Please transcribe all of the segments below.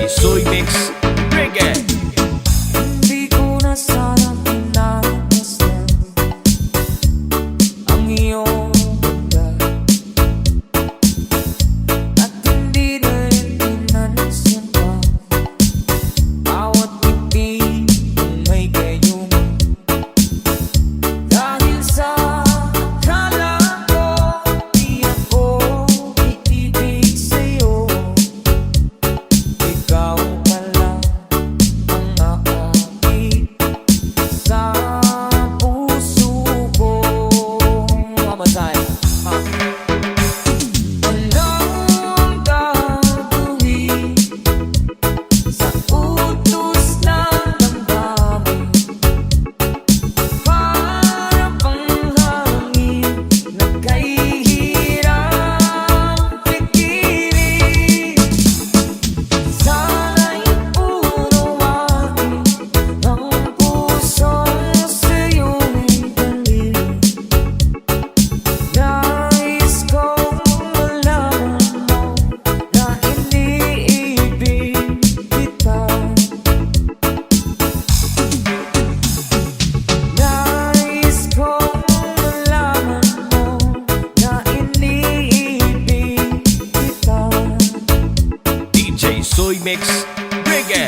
Soy Mix Reggae. Hindi ko na sana pinapasdan ang iyong ganda, at hindi na rin pinansin pa bawat ngiti kung may gayuma. Dahil sa akala ko di ako iibig sa'yo, ikaw pala ang aakit sa puso ko. One more time. Anong gagawin sa utos ng damdamin? Para bang hangin na kahihirap pigilan. Sana'y unawain ang pusong sa'yo'y dalhin. Nais kong malaman mo na iniibig kita. Nais kong malaman mo na iniibig kita. DJ Soy Mix Reggae.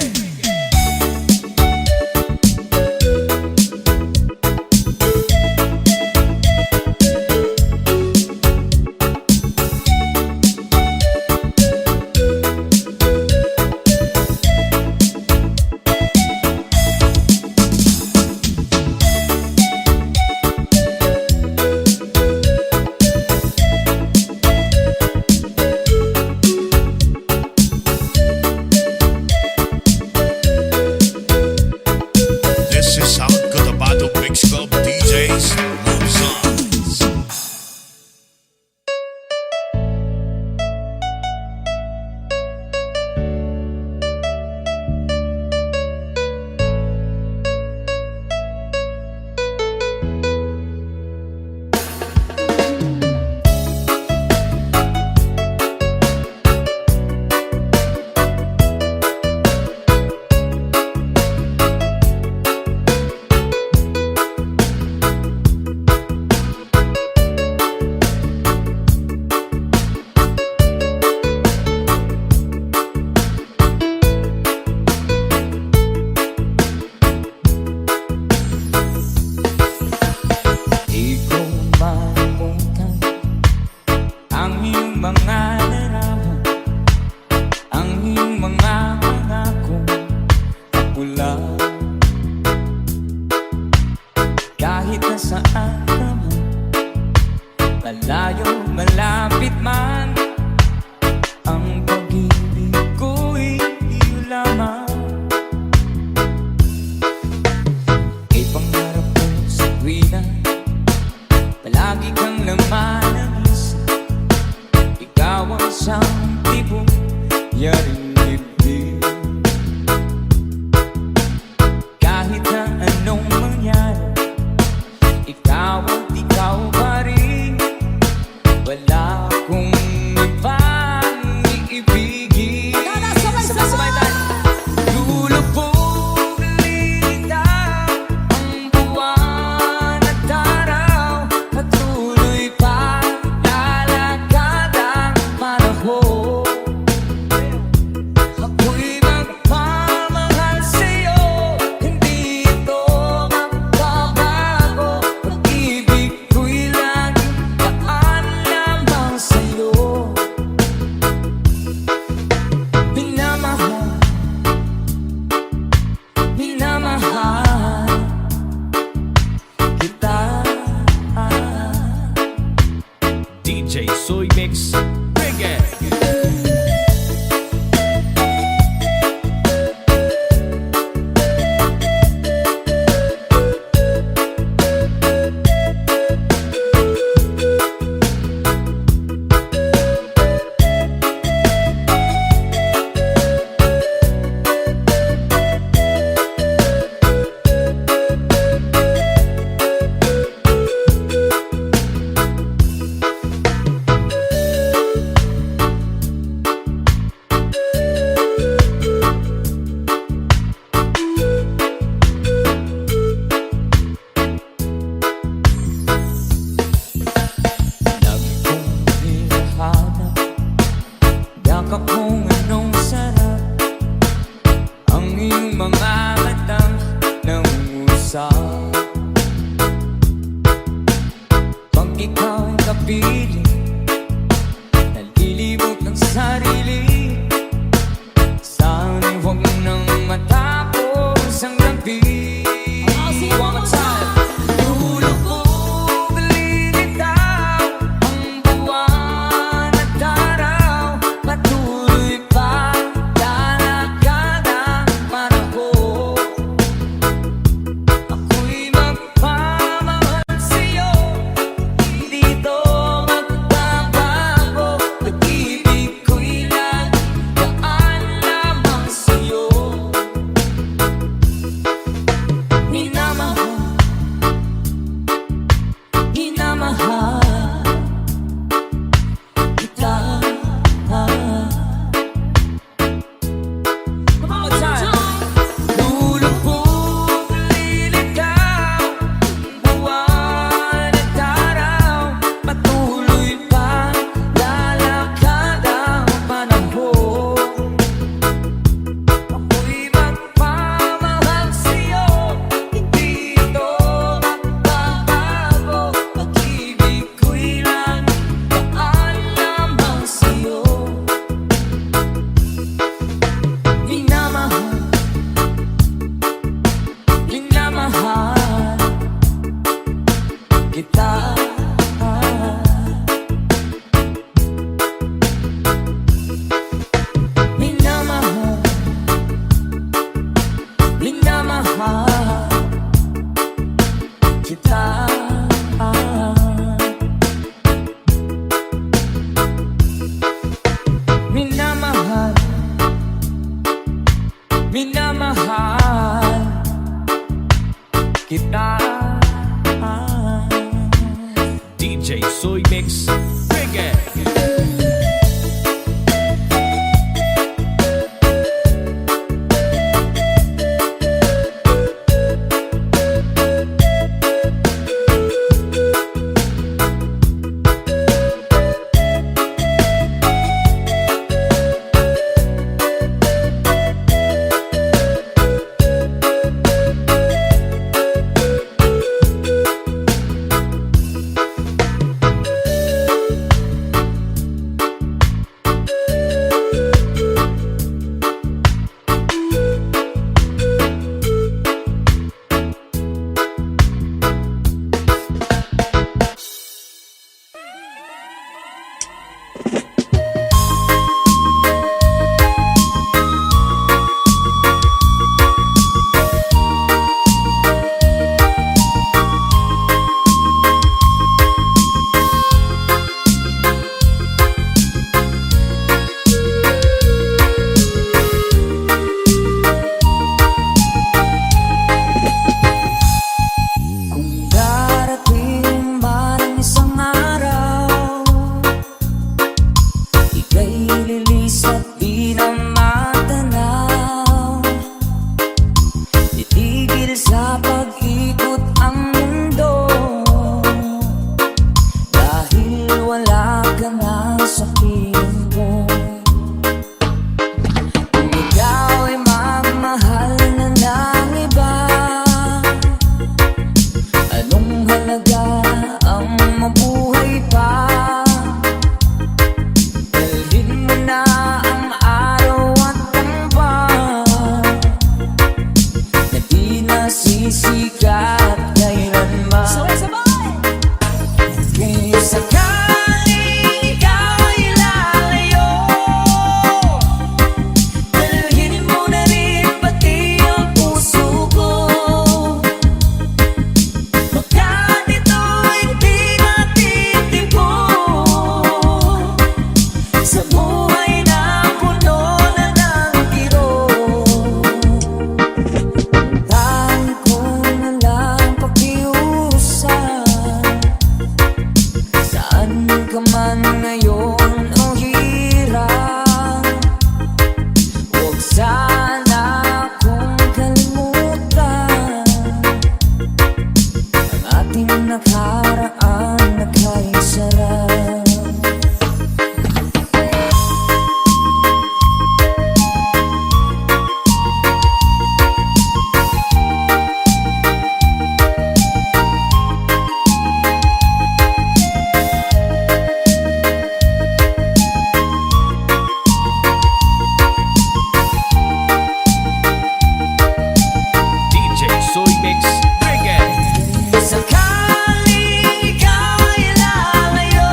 kita. DJ Soy Mix Reggae. Sa pag-ikot ang mundo, dahil wala ka na sa piling ko. Kung ikaw ay magmahal na ng iba, anong halaga ang mabuhay pa? Dalhin mo na ang araw at tampang na di nasisikat kailanman. Kung sakaling ikaw ay lalayo, dalhin mo na rin pati ang puso ko. Baka nito'y di natitimpo sa buhay na puno na ng kirot. Tangi ko na lang pakiusap, saan ka man ngayon o hirap, huwag sana akong kalimutan ang ating nakaraan na kay sarap. DJ Soy Mix Reggae. Sakaling ikaw ay lalayo,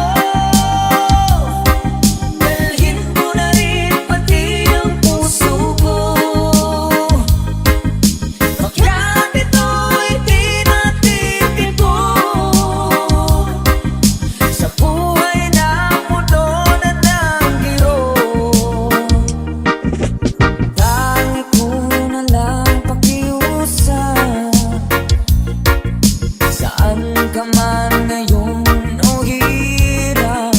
dalhin mo na rin pati ang puso ko. Baka nito'y di natitimpo sa buhay na puno na ng kirot. Tangi ko na lang pakiusap, saan ka man ngayon o hirap,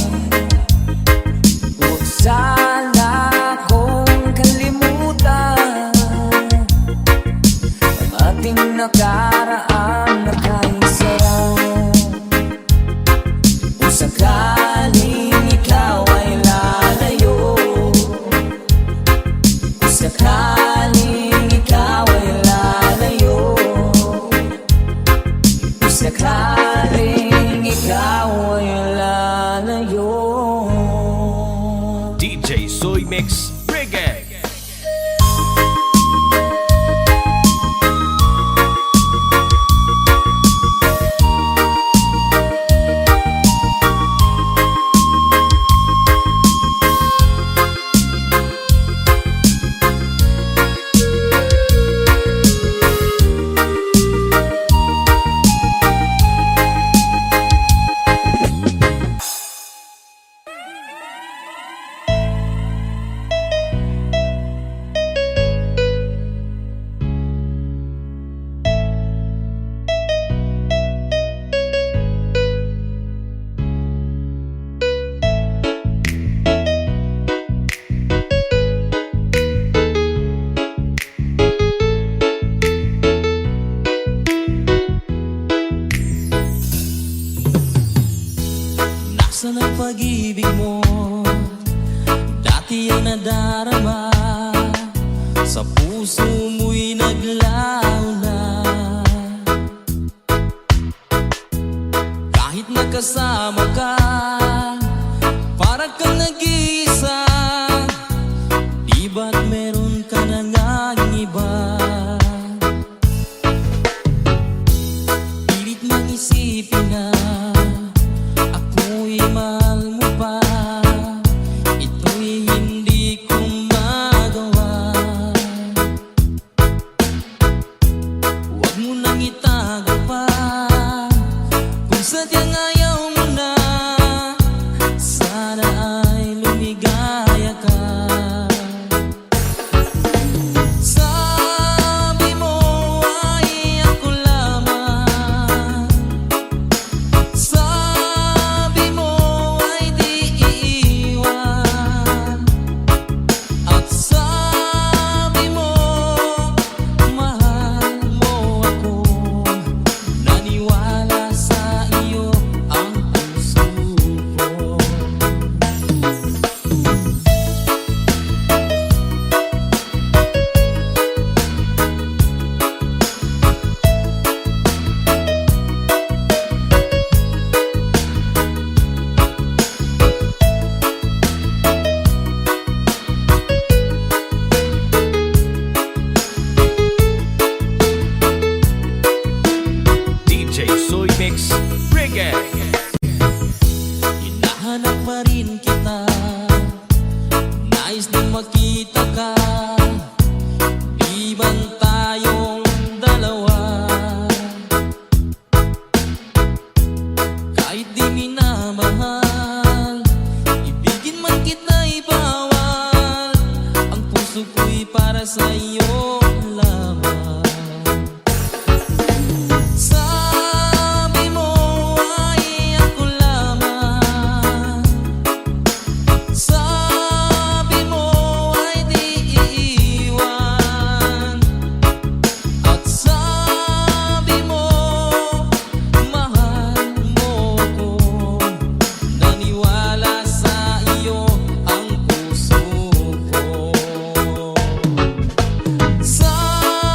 huwag sana akong kalimutan ang ating nakaraan na kay sarap. Kung sakaling ikaw ay lalayo, kung sakaling ikaw ay lalayo, kung sakaling ikaw ay lalayo. DJ Soy Mix Reggae. puso mo'y naglaho na. Kahit nakasama ka, parang kang nag-iisa. Di ba't meron ka na ngang iba? Pilit mang isipin na ako'y mahal mo pa. Ito'y hindi ko magawa. Huwag mo nang itago pa kung sadyang ayaw mo na. Sana ay lumigaya ka. Sabi mo ay ako lamang. Sabi mo ay di iiwan. At sabi mo mahal mo ako. Naniwala sa iyo ang puso ko. DJ Soy Mix Reggae. Hinahanap pa rin kita, nais din makita ka. Di bang tayong dalawa? Kahit di minamahal, ibigin man kita'y bawal. Ang puso ko'y para sa iyo lamang. Sabi mo ay ako lamang. Sabi mo ay di iiwan. At sabi mo mahal mo ako. Naniwala sa iyo ang puso ko. Sabi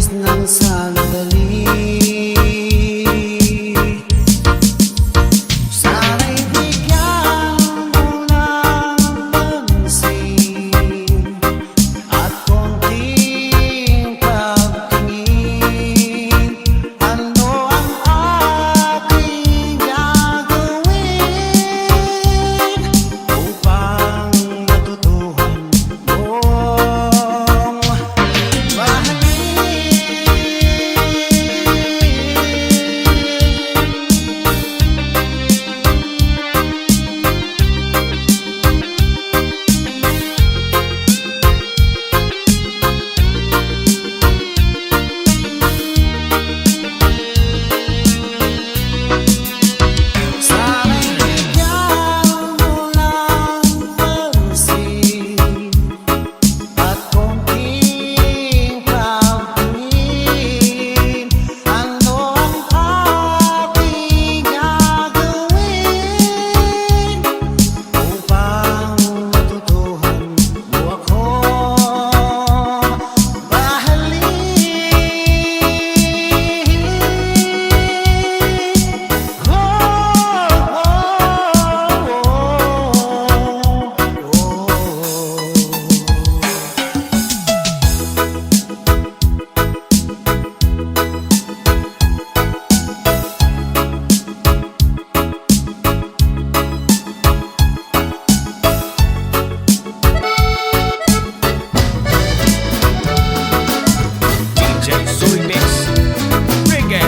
labis ng sandali. Sana'y bigyan mo ng pansin at konting pagtingin. Ano ang aking gagawin upang matutuhan mong mahalin? Sana'y bigyan mo ng pansin at konting pagtingin. Ano ang aking gagawin upang matutuhan mo akong mahalin? DJ Soy Mix Reggae.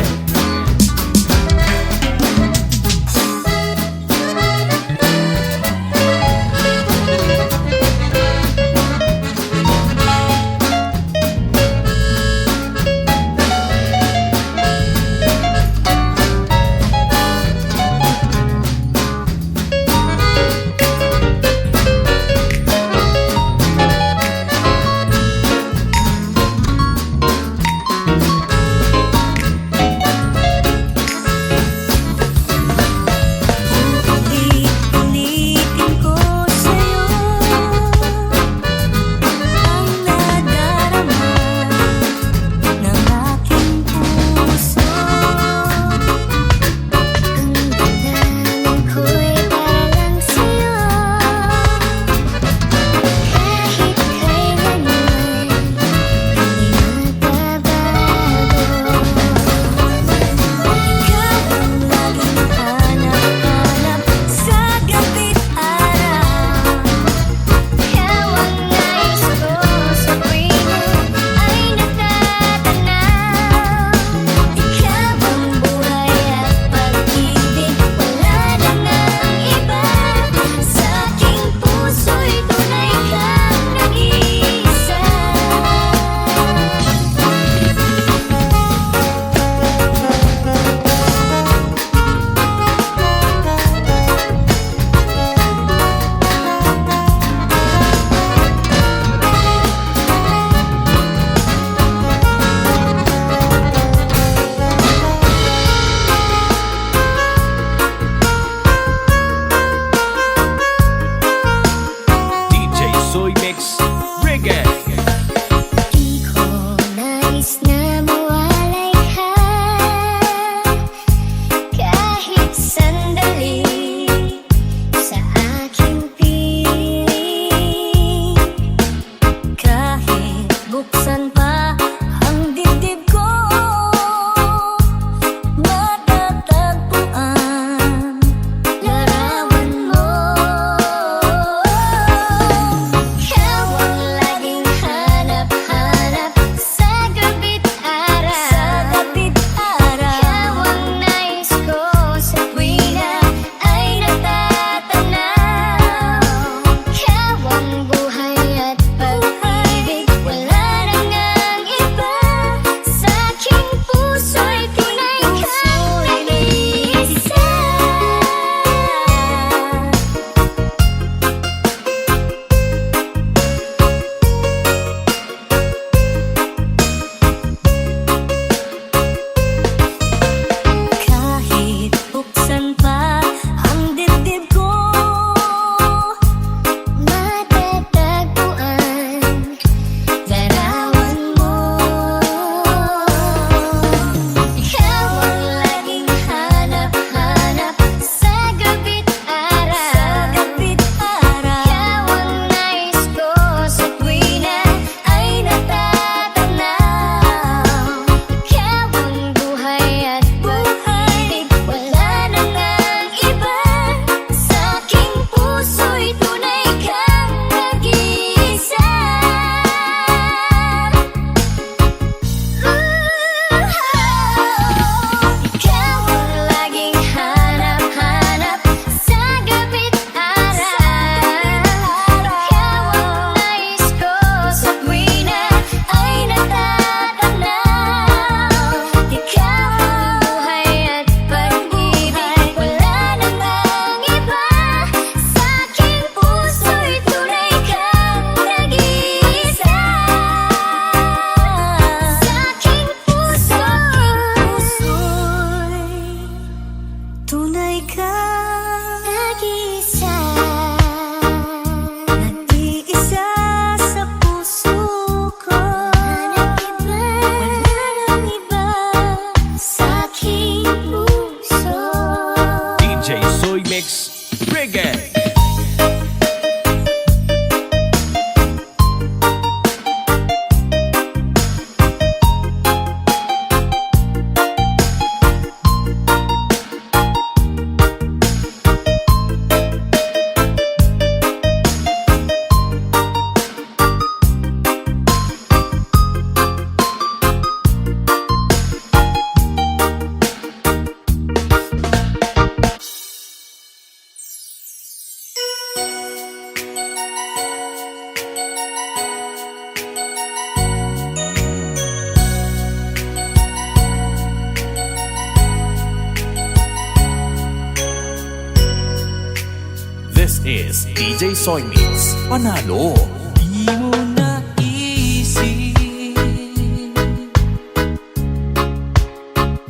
is DJ Soy Mix Panalo. Di mo naisip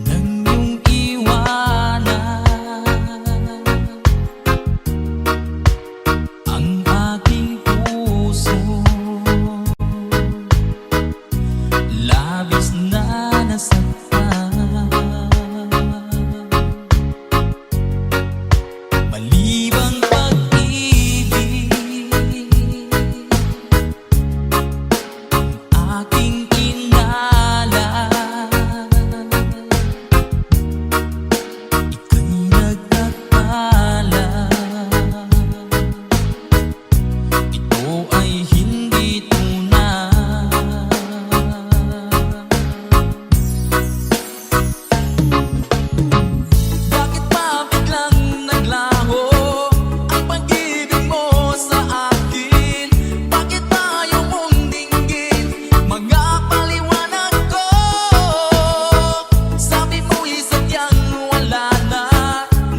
nang iyong iwanan ang aking puso, labis na nasaktan. Malibang pag-ibig aking inala, ika'y nagkakala. Ito ay hindi tunay. Bakit ba biglang naglaho ang pag-ibig mo sa akin? Bakit tayo mong dinggin mga paliwanag ko? Sabi mo'y sadyang wala na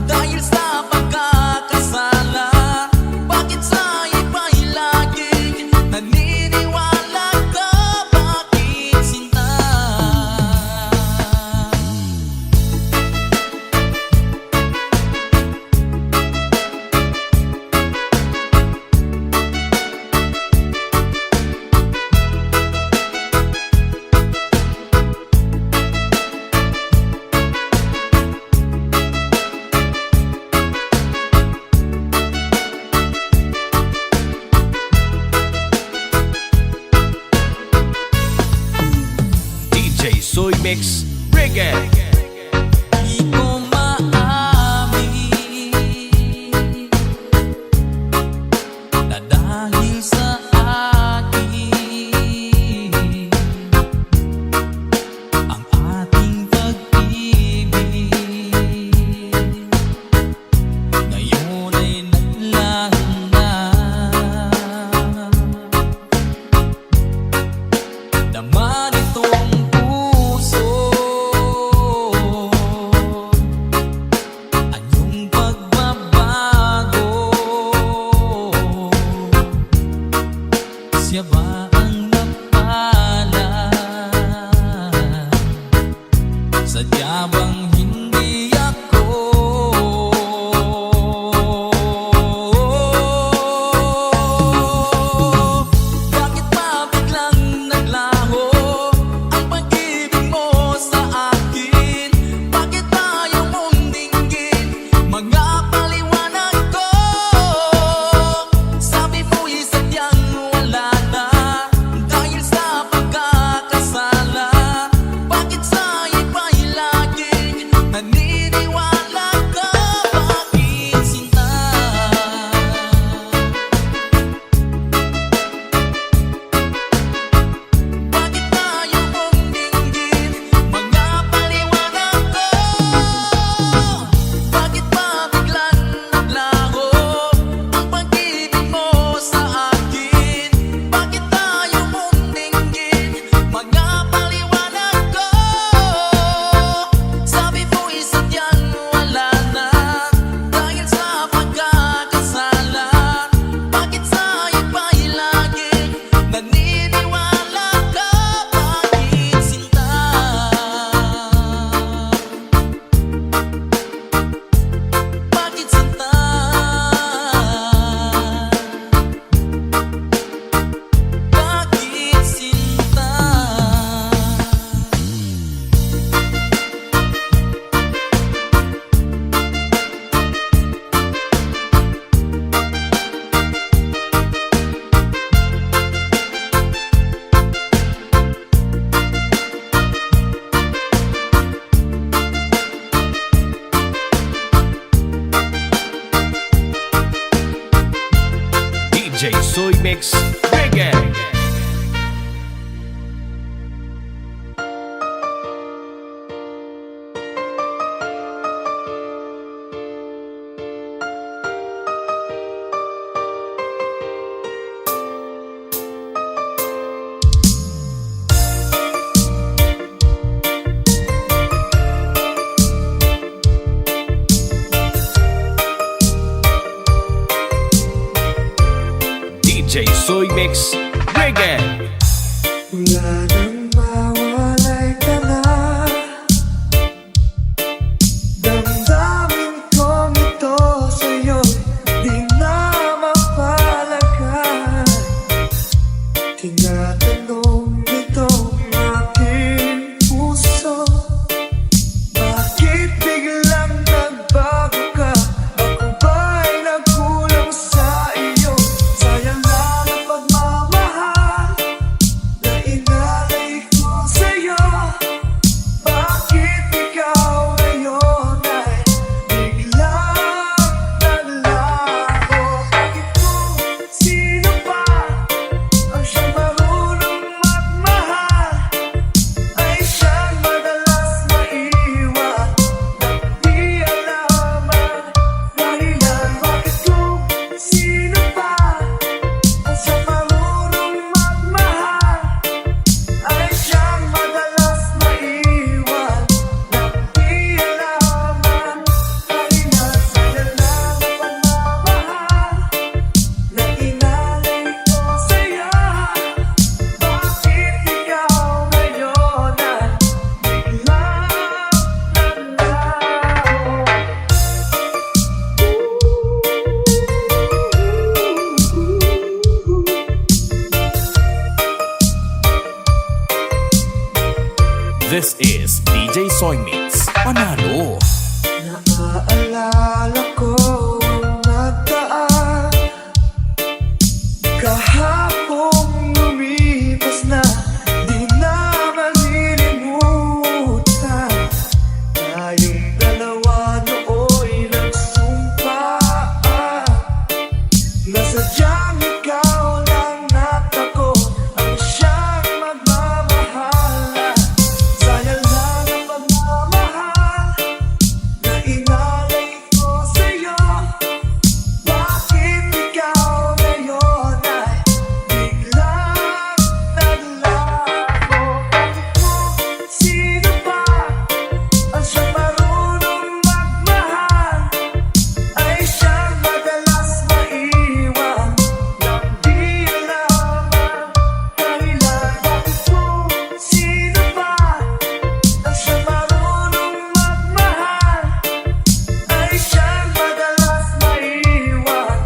dahil sa pagkakasala. Bakit sa iba'y laging naniniwala ka? Bakit sinta? DJ Soy Mix Reggae. Di ko maamin na dahil sa akin ang ating pag-ibig ngayon ay naglaho na. Naman itong puso anyong pagbabago. Siya ba ang napala? Sadya bang hindi ako? Bakit ba biglang naglaho ang pag-ibig mo sa akin? Bakit tayo mong dinggin mga paliwanag ko? Sabi mo'y sadyang wala na dahil sa pagkakasala. Bakit sa iba'y laging naniniwala ka? Bakit sinta? Bakit tayo mong dinggin mga paliwanag ko? Bakit ba biglang naglaho ang pag-ibig mo sa akin? Bakit tayo mong dinggin mga paliwanag ko? Sabi mo'y sadyang wala na dahil sa pagkakasala. Bakit sa iba'y laging naniniwala ka? Bakit sinta? Bakit sinta? Bakit sinta? DJ Soy Mix Reggae. DJ Soy Mix Reggae. Wala nang mawalay ka na. Damdamin kong ito sa'yo, di na mapalagan. Tinatanong itong aking puso, bakit biglang nagbago ka? Ako ba'y nagkulang sa iyo? Sayang lang ang pagmamahal na inalay ko sa'yo. Bakit ikaw ngayon ay biglang naglaho? Bakit kung sino pa ang siyang marunong magmahal ay siyang madalas maiwan nang di alam ang dahilan? Bakit kung sino pa ang siyang marunong magmahal ay siyang madalas maiwan nang di alam ang dahilan? Sayang lang ang pagmamahal na inalay ko sa'yo. Bakit ikaw ngayon ay biglang This is DJ Soy Mix Panalo. Naaalala ko ang nagdaan, kahapong lumipas na, di na malilimutan. Tayong dalawa nooy nagsumpaan na sadyang ikaw lang at ako ang siyang magmamahalan. Sayang lang ang pagmamahal na inalay ko sa'yo. Bakit ikaw ngayon ay biglang naglaho? Bakit kung sino pa ang siyang marunong magmahal ay siyang madalas maiwan nang di alam ang dahilan? Bakit kung sino pa ang siyang marunong magmahal ay siyang madalas maiwan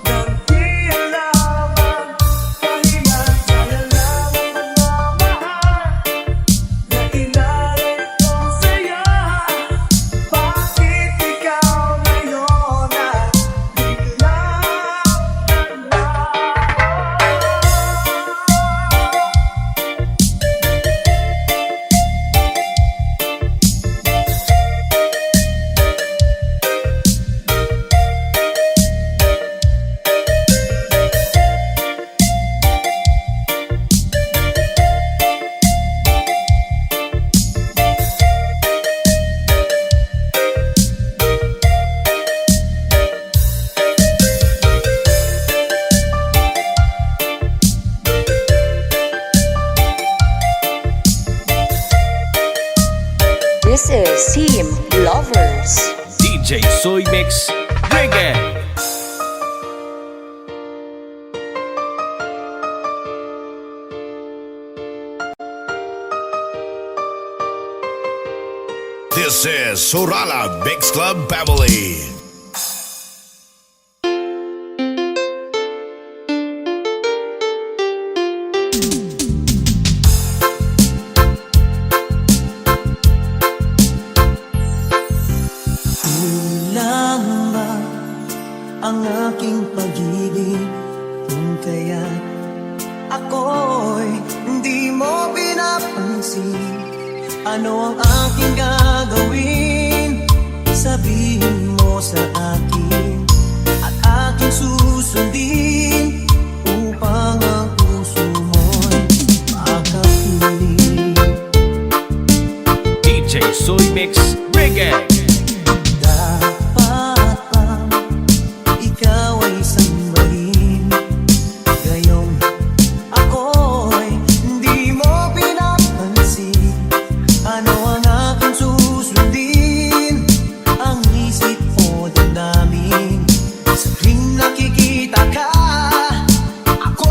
nang di alam ang dahilan? Sayang lang ang pagmamahal na inalay ko sa'yo. Bakit ikaw ngayon ay biglang This is Team Lovers. DJ Soy Mix Reggae. This is Sorala Mix Club Family. Lang ba ang aking pag-ibig kung kaya ako'y hindi mo pinapansin? Ano ang aking gagawin? Sabihin mo sa akin at aking susundin upang ang puso mo'y makapiling. DJ Soy Mix Reggae. Dapat bang ikaw ay sambahin? Gayong ako'y hindi mo pinapansin. Ano ang aking susundin? Ang isip o damdamin sa tuwing nakikita ka. Ako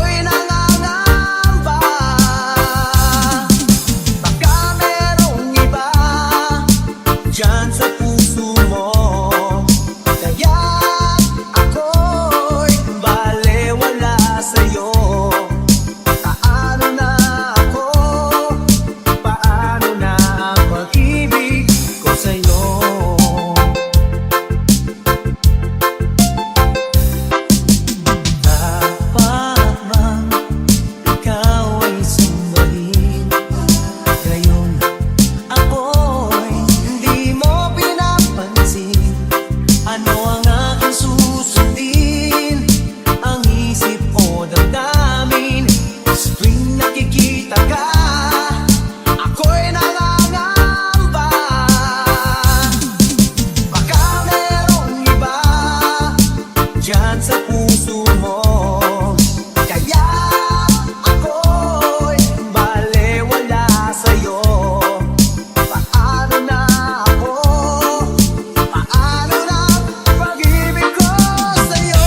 dyan sa puso mo. Kaya ako'y balewala sa'yo. Paano na ako? Paano na ang pag-ibig ko sa'yo? Dapat bang ikaw ay sambahin? Ngayon ako'y hindi mo pinapansin. Ano ang aking susundin? Ang isip o damdamin? Sa tuwing nakikita ka, ako'y nangangamba. Baka merong iba dyan sa puso mo. Kaya ako'y balewala sa'yo. Paano na ako? Paano na ang pag-ibig ko sa'yo?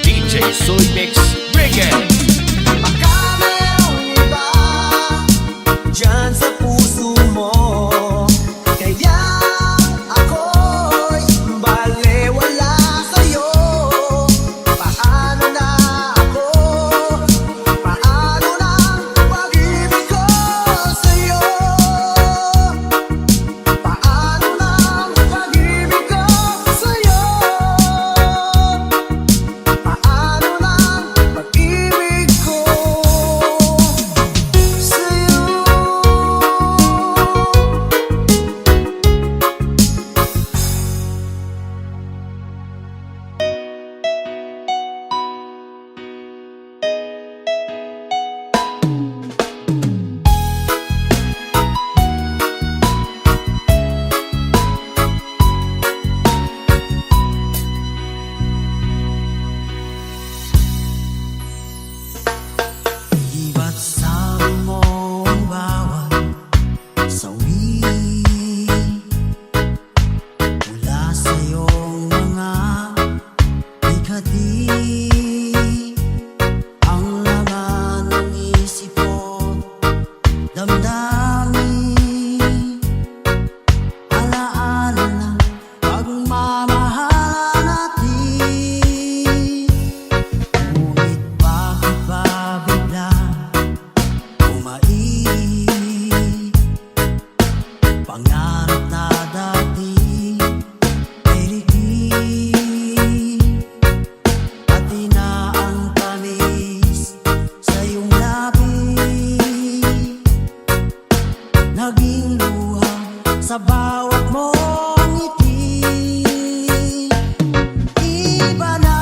DJ Soy Mix Reggae. Baka merong iba dyan sa puso mo. Kaya ako'y balewala sa'yo. Paano na ako? Paano na ang pag-ibig ko sa'yo? Paano na ang pag-ibig ko sa'yo? Paano na ang pag-ibig ko Iba't sabi mo ang bawat sawi mula sa iyong mga ikati. Ang laman ng isip ko't damdamin, alaala ng pagmamahal natin. Ngunit bakit ba bigla umait? Pangarap na dati ay ligid, pati na ang tamis sa iyong labi, naging luha sa bawat mong ngiti. Iba na,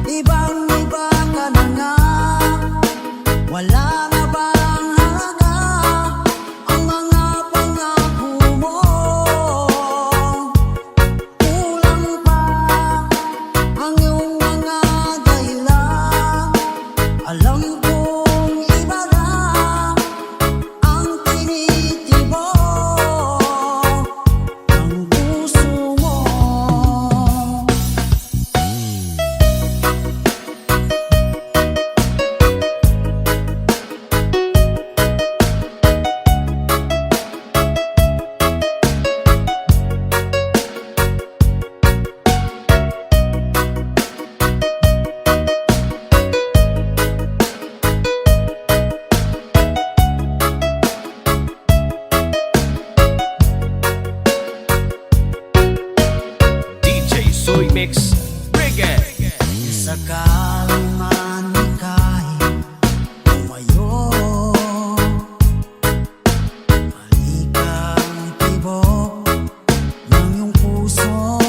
ibang-iba ka na nga. Wala na bang halaga ang mga pangako mo? Kulang pa ang iyong mga dahilan. Alam kong iba na ang tinitibok ng puso mo. DJ Soy Mix Reggae. Sakaling man ika'y tumayo, malikang tibok ng iyong puso.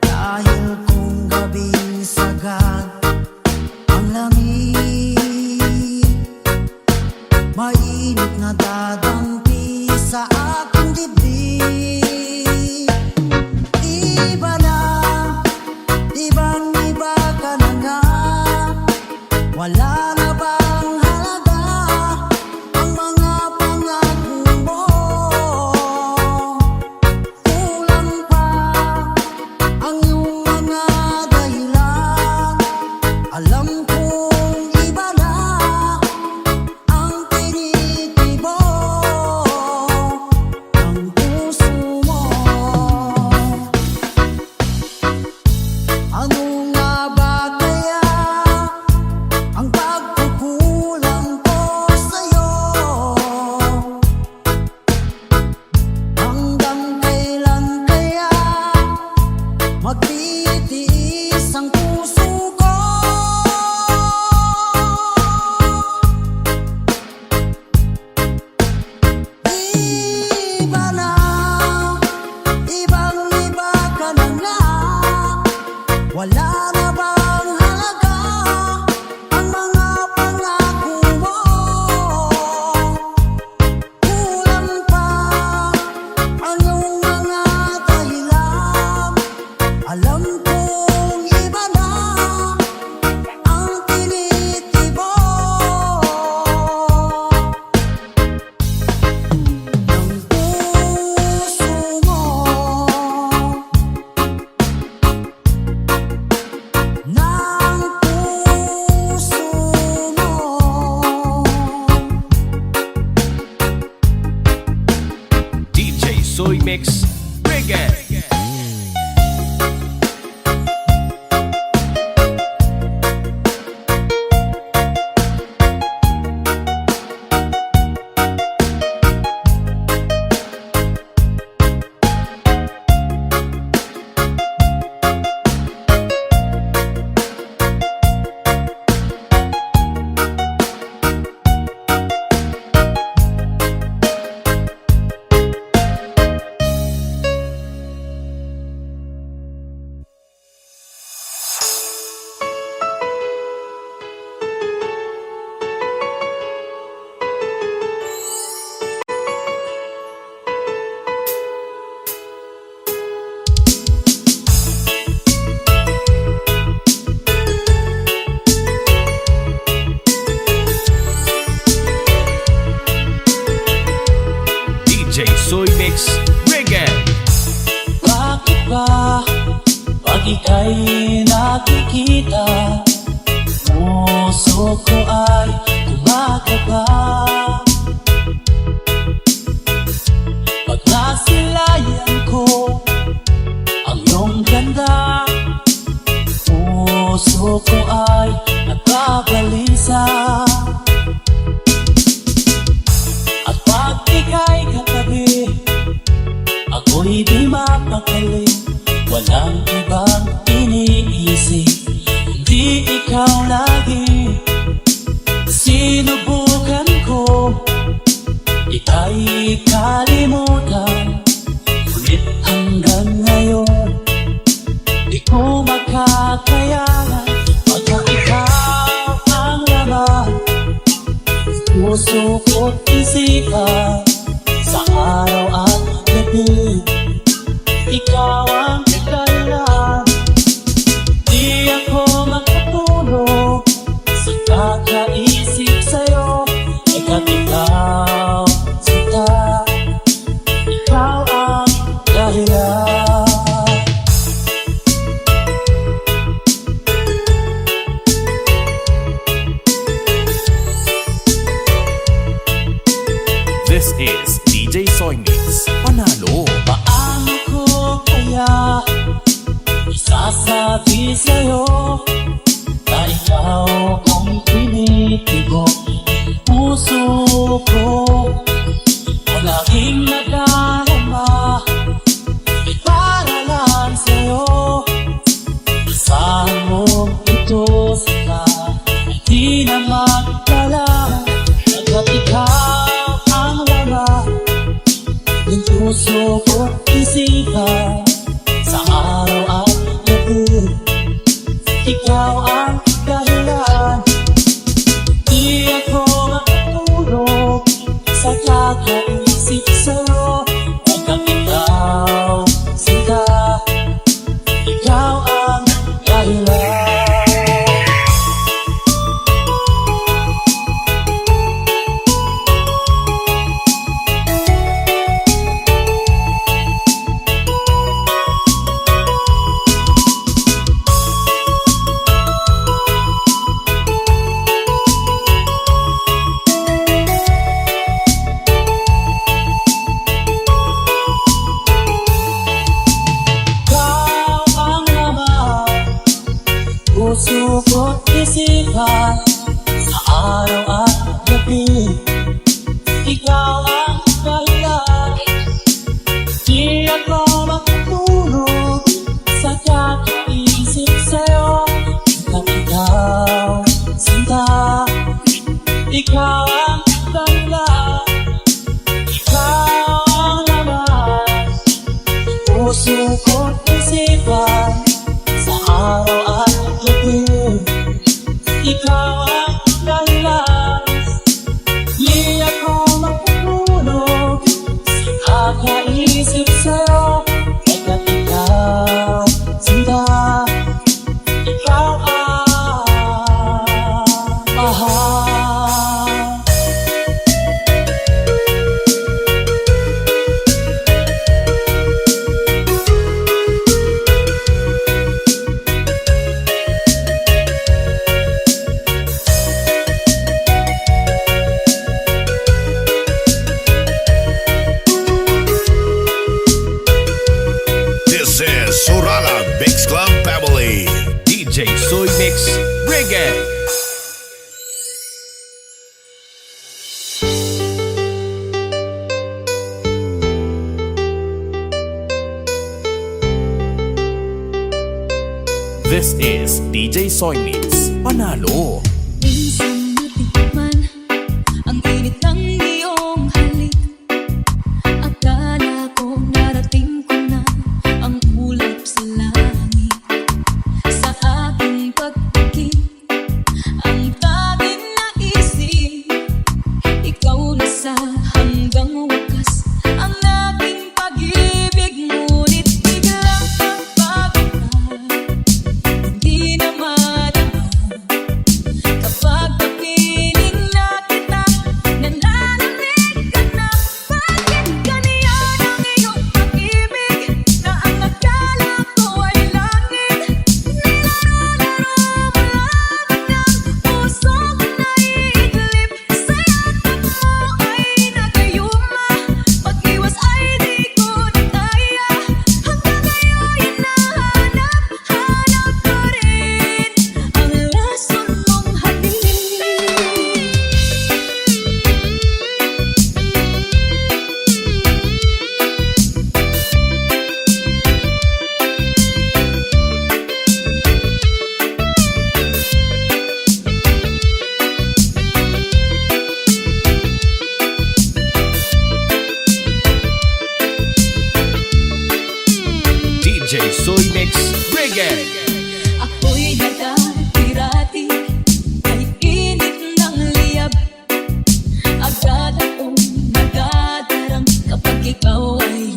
Dahil kung gabing sagad ang lamig, mainit na dadampi sa aking dibdib. Iba na, ibang-iba ka na nga. Wala na bang halaga ang mga pangako mo? iba na, ibang-iba ka na nga. Wala na bang halaga ang mga pangako mo? Kulang pa ang iyong mga dahilan. Alam kong iba na ang tinitibok ng puso mo, ng puso mo. DJ Soy Mix Reggae. DJ Soy Mix Reggae. Bakit ba pag ika'y nakikita, puso ko ay gumagaba? Pag nasilayan ko ang iyong ganda, puso ko ay nagbabalisa. At pag ika'y katabi, ako'y di mapakali. Walang ibang iniisip, hindi ikaw lagi. Sinubukan ko, ika'y kalimutan. Ngunit hanggang ngayon, di ko makakayanan. Pagka ikaw ang laman, puso ko't isipan. Sa araw at gabi, ikaw ang dahilan. Di ako makatulog sa kakaisip sa'yo. Ika't ikaw, sinta, ikaw ang dahilan. This is DJ Soy Mix Panalo. Paano ko kaya isasabi sa'yo na ikaw ang tinitibok puso ko? Palaging nadarama, may para lang sa'yo. Asahan mo ito sila, hindi na magdala. Pagkat ikaw ang laman ng puso ko't isipan. Sa araw at gabi, ikaw ang dahilan. Di ako makatulog sa kakaisip sa'yo. Pagkat ikaw, sinta, ikaw ang dahilan. naisip sa'yo pagkat ikaw sinta. Ikaw ang mahal. This is Sorala Mix Club Family. DJ Soy Mix, bring it! This is DJ Soy Mix, Panalo. Minsan natikman ang init ng iyong halik. Akala ko narating ko na ang ulap sa langit. Sa aking pagpikit, ang tanging naisip, ikaw na sa hanggang wakas ang aking pag-ibig. Ngunit biglang pagpapagod, hindi na madama. Kapag napiling na kita, nalalamig ka na. Bakit ganyan ang iyong pag-ibig, na ang akala ko ay langit? Nilaro-laro mo lamang ng puso ko naiidlip. Sa yakap mo ay nagayuma, pag-iwas ay di ko na kaya. Hanggang ngayon hinahanap ko rin ang rason mong halin. DJ Soy Mix, bring it! Ako'y nagkapirati kay init ng liyab. Agad akong nagadarang kapag ikaw ay